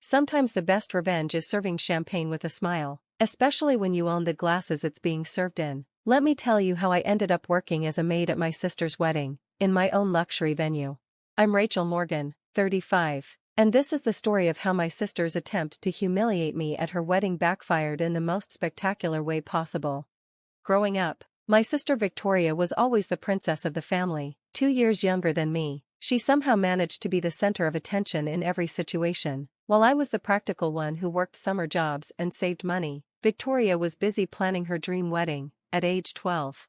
Sometimes the best revenge is serving champagne with a smile, especially when you own the glasses it's being served in. Let me tell you how I ended up working as a maid at my sister's wedding, in my own luxury venue. I'm Rachel Morgan, 35, and this is the story of how my sister's attempt to humiliate me at her wedding backfired in the most spectacular way possible. Growing up, my sister Victoria was always the princess of the family. 2 years younger than me, she somehow managed to be the center of attention in every situation. While I was the practical one who worked summer jobs and saved money, Victoria was busy planning her dream wedding, at age 12.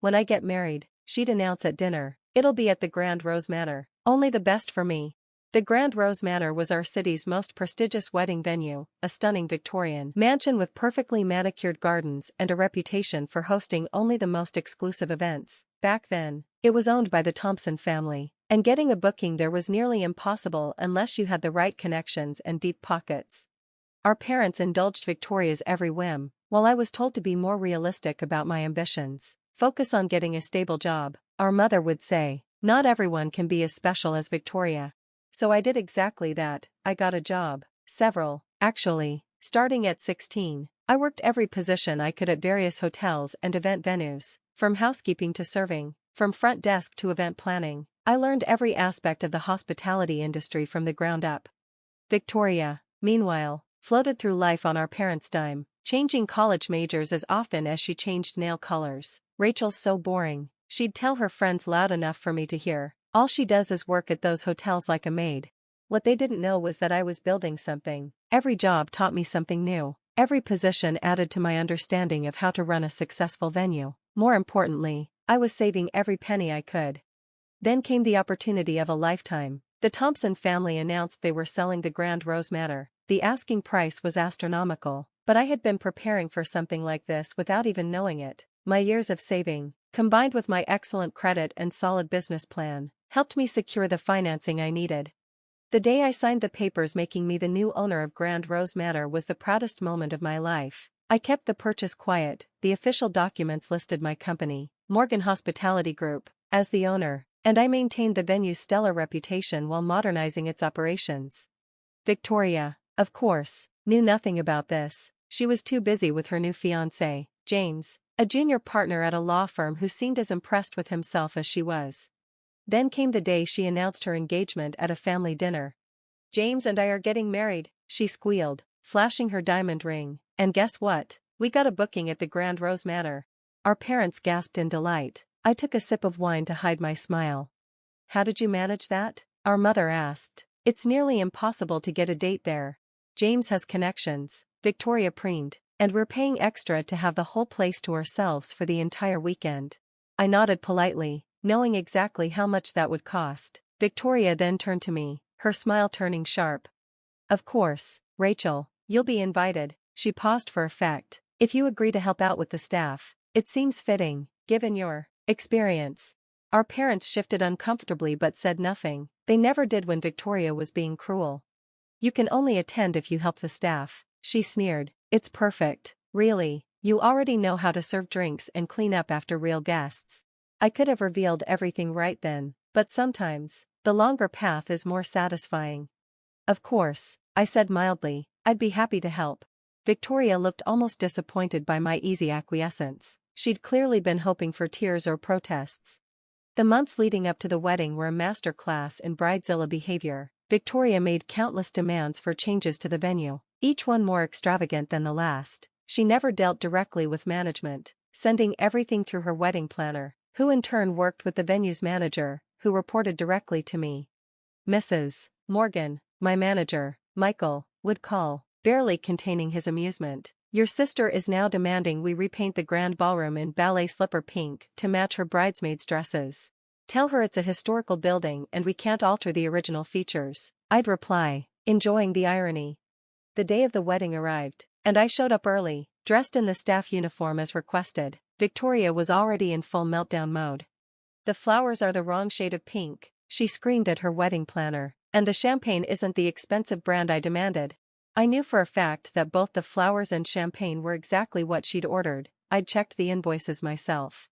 When I get married, she'd announce at dinner, it'll be at the Grand Rose Manor, only the best for me. The Grand Rose Manor was our city's most prestigious wedding venue, a stunning Victorian mansion with perfectly manicured gardens and a reputation for hosting only the most exclusive events. Back then, it was owned by the Thompson family, and getting a booking there was nearly impossible unless you had the right connections and deep pockets. Our parents indulged Victoria's every whim, while I was told to be more realistic about my ambitions. Focus on getting a stable job, our mother would say. Not everyone can be as special as Victoria. So I did exactly that. I got a job. Several, actually. Starting at 16, I worked every position I could at various hotels and event venues, from housekeeping to serving, from front desk to event planning. I learned every aspect of the hospitality industry from the ground up. Victoria, meanwhile, floated through life on our parents' dime, changing college majors as often as she changed nail colors. Rachel's so boring, she'd tell her friends loud enough for me to hear. All she does is work at those hotels like a maid. What they didn't know was that I was building something. Every job taught me something new. Every position added to my understanding of how to run a successful venue. More importantly, I was saving every penny I could. Then came the opportunity of a lifetime. The Thompson family announced they were selling the Grand Rose Manor. The asking price was astronomical, but I had been preparing for something like this without even knowing it. My years of saving, combined with my excellent credit and solid business plan, helped me secure the financing I needed. The day I signed the papers making me the new owner of Grand Rose Manor was the proudest moment of my life. I kept the purchase quiet. The official documents listed my company, Morgan Hospitality Group, as the owner, and I maintained the venue's stellar reputation while modernizing its operations. Victoria, of course, knew nothing about this. She was too busy with her new fiancé, James, a junior partner at a law firm who seemed as impressed with himself as she was. Then came the day she announced her engagement at a family dinner. "James and I are getting married," she squealed, flashing her diamond ring. "And guess what? We got a booking at the Grand Rose Manor." Our parents gasped in delight. I took a sip of wine to hide my smile. "How did you manage that?" our mother asked. "It's nearly impossible to get a date there." "James has connections," Victoria preened, "and we're paying extra to have the whole place to ourselves for the entire weekend." I nodded politely, knowing exactly how much that would cost. Victoria then turned to me, her smile turning sharp. "Of course, Rachel, you'll be invited." She paused for effect. "If you agree to help out with the staff, it seems fitting, given your experience." Our parents shifted uncomfortably but said nothing. They never did when Victoria was being cruel. "You can only attend if you help the staff," she sneered. "It's perfect, really. You already know how to serve drinks and clean up after real guests." I could have revealed everything right then, but sometimes, the longer path is more satisfying. "Of course," I said mildly, "I'd be happy to help." Victoria looked almost disappointed by my easy acquiescence. She'd clearly been hoping for tears or protests. The months leading up to the wedding were a master class in bridezilla behavior. Victoria made countless demands for changes to the venue, each one more extravagant than the last. She never dealt directly with management, sending everything through her wedding planner, who in turn worked with the venue's manager, who reported directly to me. Mrs. Morgan, my manager, Michael, would call, barely containing his amusement. "Your sister is now demanding we repaint the grand ballroom in ballet slipper pink to match her bridesmaids' dresses. Tell her it's a historical building and we can't alter the original features," I'd reply, enjoying the irony. The day of the wedding arrived, and I showed up early, dressed in the staff uniform as requested. Victoria was already in full meltdown mode. "The flowers are the wrong shade of pink," she screamed at her wedding planner, "and the champagne isn't the expensive brand I demanded." I knew for a fact that both the flowers and champagne were exactly what she'd ordered. I'd checked the invoices myself.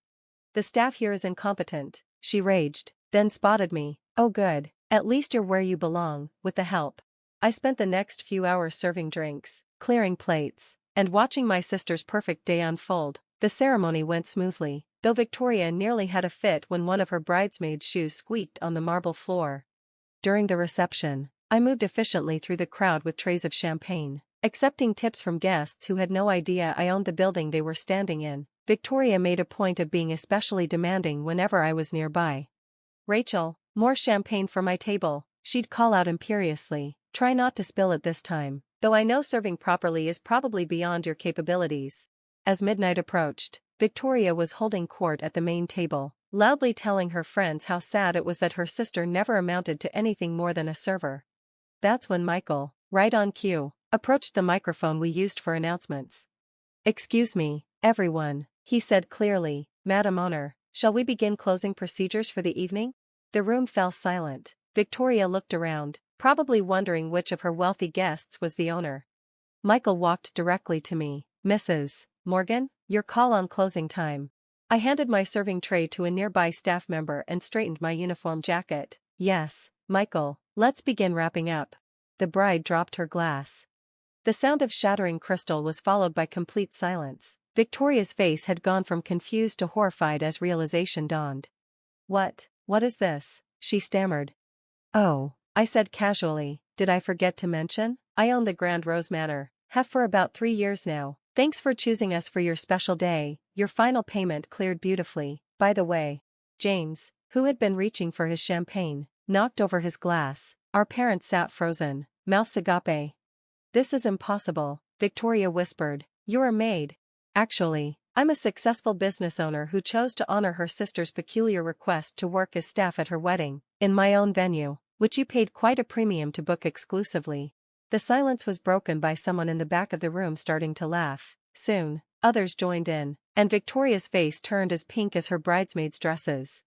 "The staff here is incompetent," she raged, then spotted me. "Oh good, at least you're where you belong, with the help." I spent the next few hours serving drinks, clearing plates, and watching my sister's perfect day unfold. The ceremony went smoothly, though Victoria nearly had a fit when one of her bridesmaid's shoes squeaked on the marble floor. During the reception, I moved efficiently through the crowd with trays of champagne, accepting tips from guests who had no idea I owned the building they were standing in. Victoria made a point of being especially demanding whenever I was nearby. "Rachel, more champagne for my table," she'd call out imperiously. "Try not to spill it this time, though I know serving properly is probably beyond your capabilities." As midnight approached, Victoria was holding court at the main table, loudly telling her friends how sad it was that her sister never amounted to anything more than a server. That's when Michael, right on cue, approached the microphone we used for announcements. "Excuse me, everyone," he said clearly. "Madam Owner, shall we begin closing procedures for the evening?" The room fell silent. Victoria looked around, probably wondering which of her wealthy guests was the owner. Michael walked directly to me. "Mrs. Morgan, your call on closing time." I handed my serving tray to a nearby staff member and straightened my uniform jacket. "Yes, Michael, let's begin wrapping up." The bride dropped her glass. The sound of shattering crystal was followed by complete silence. Victoria's face had gone from confused to horrified as realization dawned. What is this?" she stammered. "Oh," I said casually, "did I forget to mention? I own the Grand Rose Manor, have for about 3 years now. Thanks for choosing us for your special day. Your final payment cleared beautifully, by the way." James, who had been reaching for his champagne, knocked over his glass. Our parents sat frozen, mouths agape. "This is impossible," Victoria whispered. "You're a maid." "Actually, I'm a successful business owner who chose to honor her sister's peculiar request to work as staff at her wedding, in my own venue, which you paid quite a premium to book exclusively." The silence was broken by someone in the back of the room starting to laugh. Soon, others joined in, and Victoria's face turned as pink as her bridesmaids' dresses.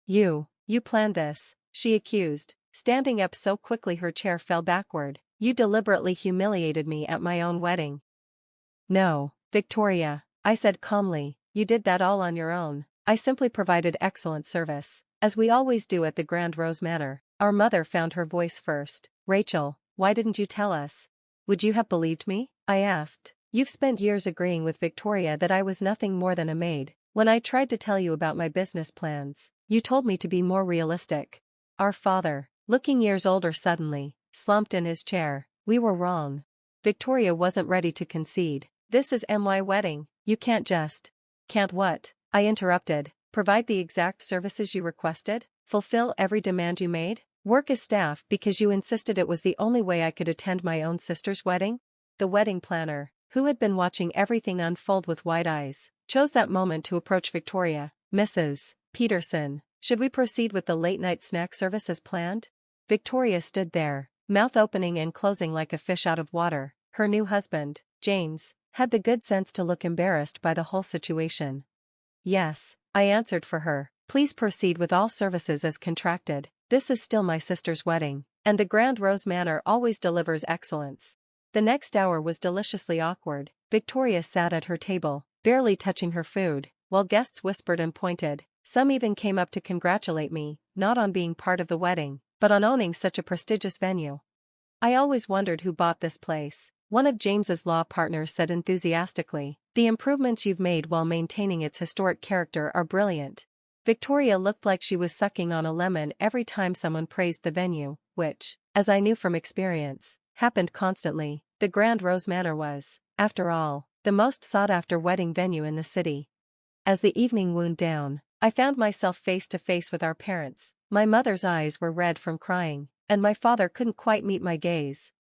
You planned this," she accused, standing up so quickly her chair fell backward. "You deliberately humiliated me at my own wedding." "No, Victoria," I said calmly, "you did that all on your own. I simply provided excellent service, as we always do at the Grand Rose Manor." Our mother found her voice first. "Rachel, why didn't you tell us? Would you have believed me?" I asked. "You've spent years agreeing with Victoria that I was nothing more than a maid. When I tried to tell you about my business plans, you told me to be more realistic." Our father, looking years older suddenly, slumped in his chair. "We were wrong." Victoria wasn't ready to concede. "This is my wedding, you can't just—" "Can't what?" I interrupted. "Provide the exact services you requested? Fulfill every demand you made? Work as staff because you insisted it was the only way I could attend my own sister's wedding?" The wedding planner, who had been watching everything unfold with wide eyes, chose that moment to approach Victoria. "Mrs. Peterson, should we proceed with the late-night snack service as planned?" Victoria stood there, mouth opening and closing like a fish out of water. Her new husband, James, had the good sense to look embarrassed by the whole situation. "Yes," I answered for her. "Please proceed with all services as contracted. This is still my sister's wedding, and the Grand Rose Manor always delivers excellence." The next hour was deliciously awkward. Victoria sat at her table, barely touching her food, while guests whispered and pointed. Some even came up to congratulate me, not on being part of the wedding, but on owning such a prestigious venue. "I always wondered who bought this place," one of James's law partners said enthusiastically. "The improvements you've made while maintaining its historic character are brilliant." Victoria looked like she was sucking on a lemon every time someone praised the venue, which, as I knew from experience, happened constantly. The Grand Rose Manor was, after all, the most sought-after wedding venue in the city. As the evening wound down, I found myself face to face with our parents. My mother's eyes were red from crying, and my father couldn't quite meet my gaze.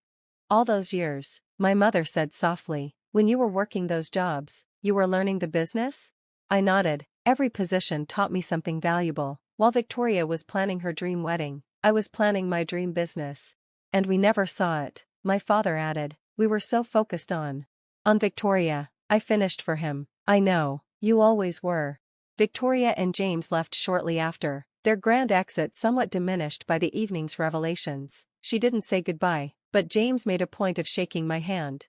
"All those years," my mother said softly, "when you were working those jobs, you were learning the business?" I nodded. Every position taught me something valuable. While Victoria was planning her dream wedding, I was planning my dream business. "And we never saw it," my father added. "We were so focused on Victoria." I finished for him. "I know, you always were." Victoria and James left shortly after, their grand exit somewhat diminished by the evening's revelations. She didn't say goodbye, but James made a point of shaking my hand.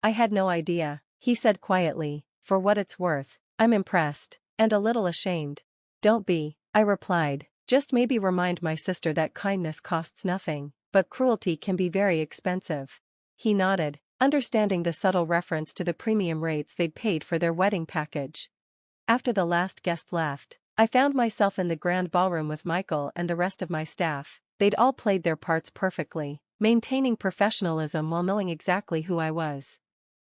"I had no idea," he said quietly. "For what it's worth, I'm impressed, and a little ashamed." "Don't be," I replied. "Just maybe remind my sister that kindness costs nothing." but cruelty can be very expensive. He nodded, understanding the subtle reference to the premium rates they'd paid for their wedding package. After the last guest left, I found myself in the grand ballroom with Michael and the rest of my staff. They'd all played their parts perfectly, maintaining professionalism while knowing exactly who I was.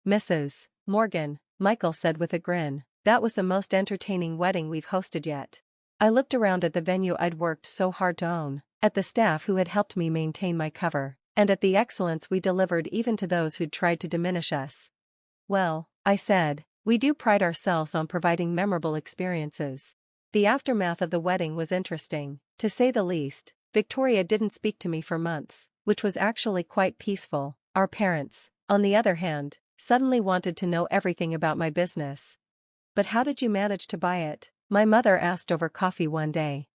"Mrs. Morgan," Michael said with a grin, "that was the most entertaining wedding we've hosted yet." I looked around at the venue I'd worked so hard to own, at the staff who had helped me maintain my cover, and at the excellence we delivered even to those who'd tried to diminish us. "Well," I said, "we do pride ourselves on providing memorable experiences." The aftermath of the wedding was interesting, to say the least. Victoria didn't speak to me for months, which was actually quite peaceful. Our parents, on the other hand, suddenly wanted to know everything about my business. "But how did you manage to buy it?" my mother asked over coffee one day.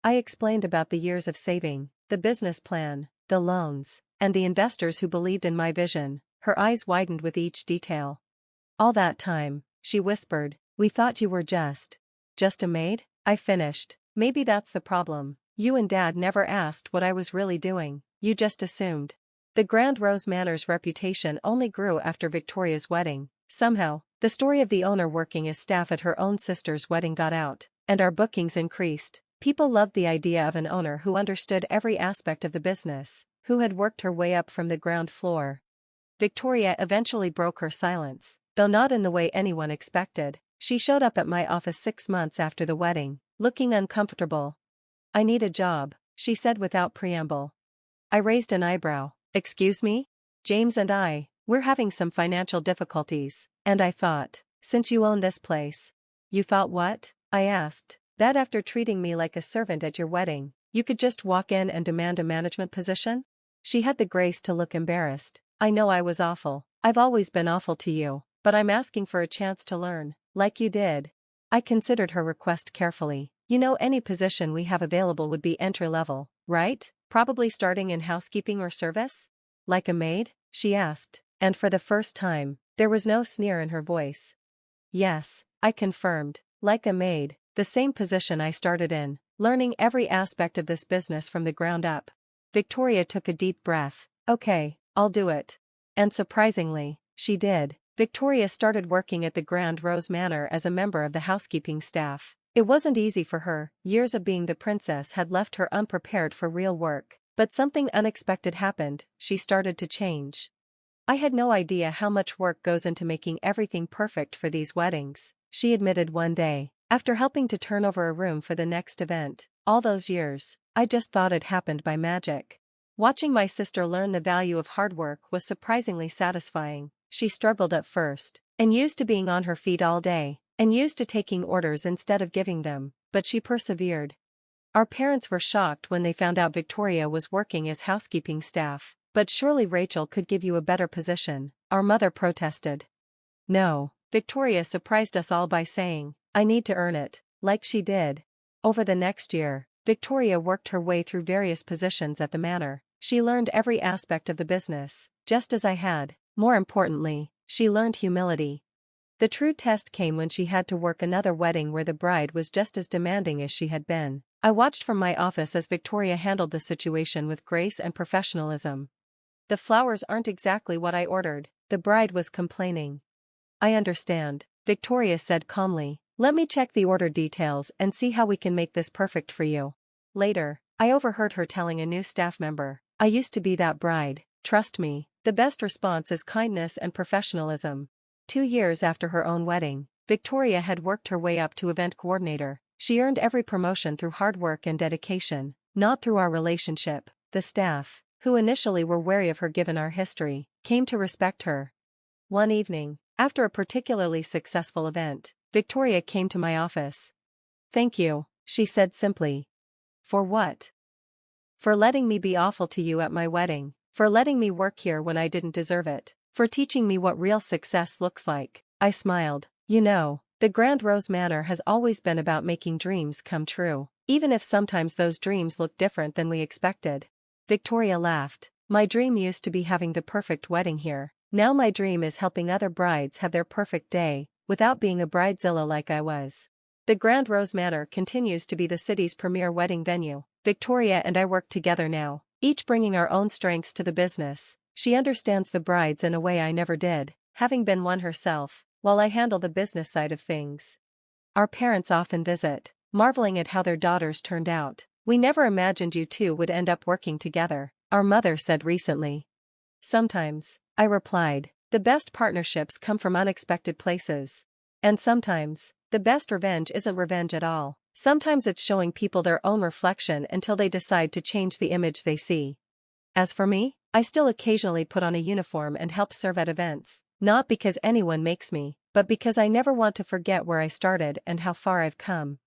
I explained about the years of saving, the business plan, the loans, and the investors who believed in my vision. Her eyes widened with each detail. "All that time," she whispered, "we thought you were just a maid?" I finished. "Maybe that's the problem. You and Dad never asked what I was really doing, you just assumed." The Grand Rose Manor's reputation only grew after Victoria's wedding. Somehow, the story of the owner working as staff at her own sister's wedding got out, and our bookings increased. People loved the idea of an owner who understood every aspect of the business, who had worked her way up from the ground floor. Victoria eventually broke her silence, though not in the way anyone expected. She showed up at my office 6 months after the wedding, looking uncomfortable. "I need a job," she said without preamble. I raised an eyebrow. "Excuse me? James and we're having some financial difficulties, and I thought, since you own this place." "You thought what?" I asked. "That after treating me like a servant at your wedding, you could just walk in and demand a management position?" She had the grace to look embarrassed. "I know I was awful. I've always been awful to you, but I'm asking for a chance to learn, like you did." I considered her request carefully. "You know, any position we have available would be entry-level, right? Probably starting in housekeeping or service?" "Like a maid?" she asked, and for the first time, there was no sneer in her voice. "Yes," I confirmed, "like a maid, the same position I started in, learning every aspect of this business from the ground up." Victoria took a deep breath. "Okay, I'll do it." And surprisingly, she did. Victoria started working at the Grand Rose Manor as a member of the housekeeping staff. It wasn't easy for her. Years of being the princess had left her unprepared for real work, but something unexpected happened. She started to change. "I had no idea how much work goes into making everything perfect for these weddings," she admitted one day, after helping to turn over a room for the next event. "All those years, I just thought it happened by magic." Watching my sister learn the value of hard work was surprisingly satisfying. She struggled at first, and used to being on her feet all day, and used to taking orders instead of giving them, but she persevered. Our parents were shocked when they found out Victoria was working as housekeeping staff. "But surely Rachel could give you a better position," our mother protested. "No," Victoria surprised us all by saying, "I need to earn it," like she did. Over the next year, Victoria worked her way through various positions at the manor. She learned every aspect of the business, just as I had. More importantly, she learned humility. The true test came when she had to work another wedding where the bride was just as demanding as she had been. I watched from my office as Victoria handled the situation with grace and professionalism. "The flowers aren't exactly what I ordered," the bride was complaining. "I understand," Victoria said calmly. "Let me check the order details and see how we can make this perfect for you." Later, I overheard her telling a new staff member, "I used to be that bride. Trust me, the best response is kindness and professionalism." 2 years after her own wedding, Victoria had worked her way up to event coordinator. She earned every promotion through hard work and dedication, not through our relationship. The staff, who initially were wary of her given our history, came to respect her. One evening, after a particularly successful event, Victoria came to my office. "Thank you," she said simply. "For what?" "For letting me be awful to you at my wedding, for letting me work here when I didn't deserve it, for teaching me what real success looks like." I smiled. "You know, the Grand Rose Manor has always been about making dreams come true, even if sometimes those dreams look different than we expected." Victoria laughed. "My dream used to be having the perfect wedding here. Now my dream is helping other brides have their perfect day, without being a bridezilla like I was." The Grand Rose Manor continues to be the city's premier wedding venue. Victoria and I work together now, each bringing our own strengths to the business. She understands the brides in a way I never did, having been one herself, while I handle the business side of things. Our parents often visit, marveling at how their daughters turned out. "We never imagined you two would end up working together," our mother said recently. "Sometimes," I replied, "the best partnerships come from unexpected places. And sometimes, the best revenge isn't revenge at all. Sometimes it's showing people their own reflection until they decide to change the image they see." As for me, I still occasionally put on a uniform and help serve at events, not because anyone makes me, but because I never want to forget where I started and how far I've come.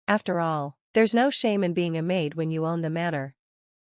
After all, there's no shame in being a maid when you own the manor.